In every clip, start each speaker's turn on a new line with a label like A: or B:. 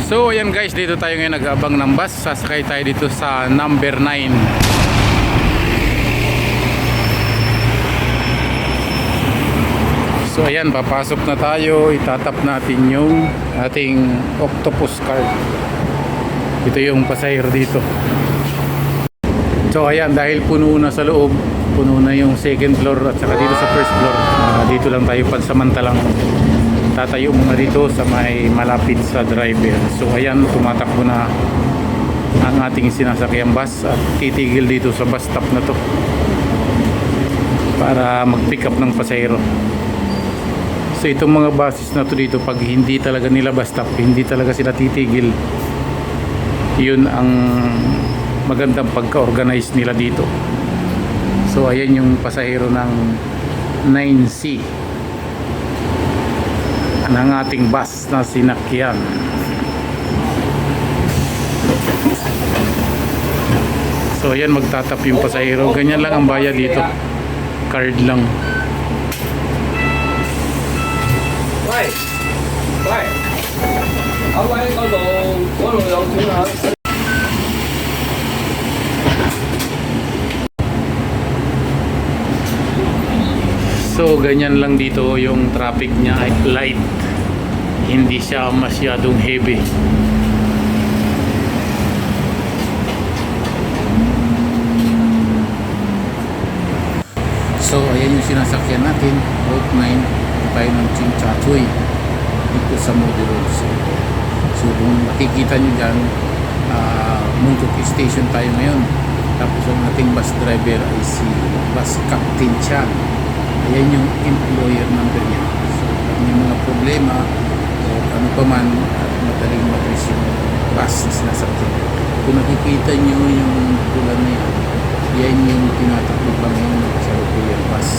A: So ayan guys, dito tayo ngayon nag-abang ng bus. Sasakay tayo dito sa number 9. So ayan, papasok na tayo. Itatap natin yung ating octopus card. Ito yung pasahero dito. So ayan, dahil puno na sa loob, puno na yung second floor at saka dito sa first floor, dito lang tayo pansamantalang tatayo muna dito sa may malapit sa driver. So ayan, tumatakbo na ang ating sinasakyang bus at titigil dito sa bus stop na to para mag-pick up ng pasahero. So itong mga buses na to dito, pag hindi talaga nila bus stop, hindi talaga sila titigil. Yun ang magandang pagka-organize nila dito. So ayan yung pasahero ng 9C ng ating bus na sinakyan. So ayan, magtatap yung pasahero. Ganyan lang ang bayad dito, card lang.
B: Why?
A: So ganyan lang dito yung traffic niya, ay light, hindi siya masyadong heavy. So ayan yung sinasakyan natin, Route 9, tayo ng Chinchachoy dito sa Modi Road. So kung makikita nyo dyan, Muntok Station tayo ngayon. Tapos ang ating bus driver ay si Bus Captain Chan. Ayan yung employer number niya. So kung may mga problema o ano pa man, madaling matris yung bus na sinasakyan. Kung nakikita nyo yung tulad na yan yung tinatakbo pa ngayon ng kasalukuyan bus.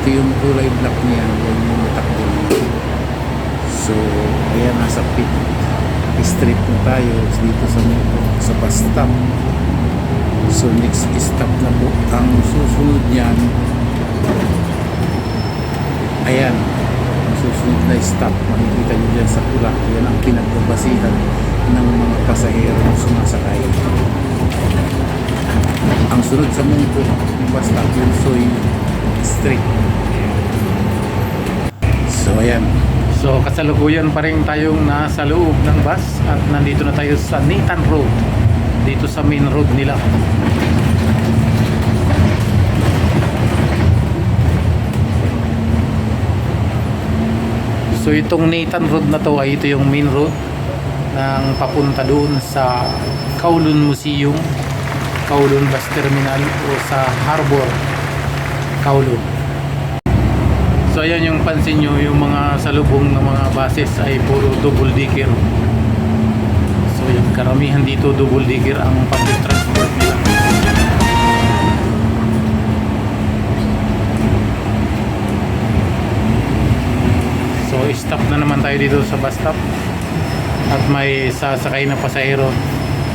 A: Ito yung kulay black niya, yan yung natakbo niya. So ayan, nasa pit street na tayo dito sa bus stop. So next stop na po ang susunod niyan. Ayan, ang susunod na stop, makikita nyo dyan sa pula. Yan ang pinagbabasihan ng mga pasahero na sumasakay. Ang sunod sa Muntok, yung bus stop yung Soy Street. So ayan, so kasalukuyan pa rin tayong nasa loob ng bus at nandito na tayo sa Nathan Road, dito sa main road nila. So itong Nathan Road na to ay ito yung main road ng papunta doon sa Kowloon Museum, Kowloon Bus Terminal o sa Harbor Kowloon. So ayan yung pansin nyo, yung mga salubong ng mga buses ay puro double decker. So yung karamihan dito double decker ang public transport nila. So stop na naman tayo dito sa bus stop at may sasakay na pasahero.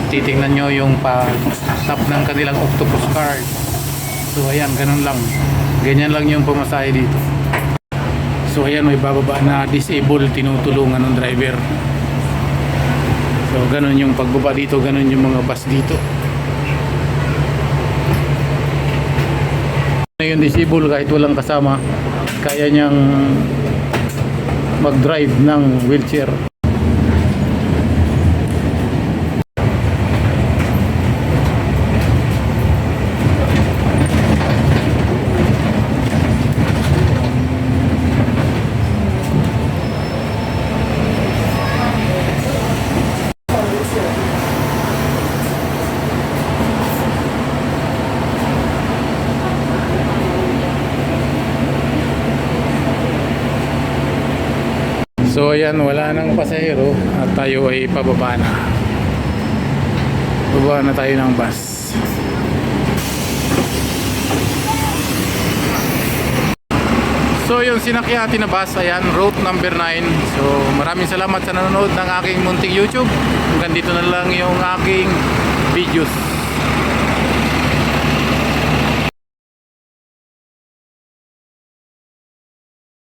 A: Titingnan nyo yung pa-stop ng kanilang octopus card. So ayan, ganun lang, ganyan lang yung pamasahe dito. So ayan, may bababa na disabled, tinutulungan ng driver. So ganun yung pagbaba dito, ganun yung mga bus dito. Yung disabled, kahit walang kasama, kaya niyang mag-drive ng wheelchair. So ayan, wala nang pasahero at tayo ay pababa na. Pababa na tayo ng bus. So yung sinakyati na bus, ayan, route number 9. So maraming salamat sa nanonood ng aking munting YouTube. Hanggang dito na lang yung aking videos.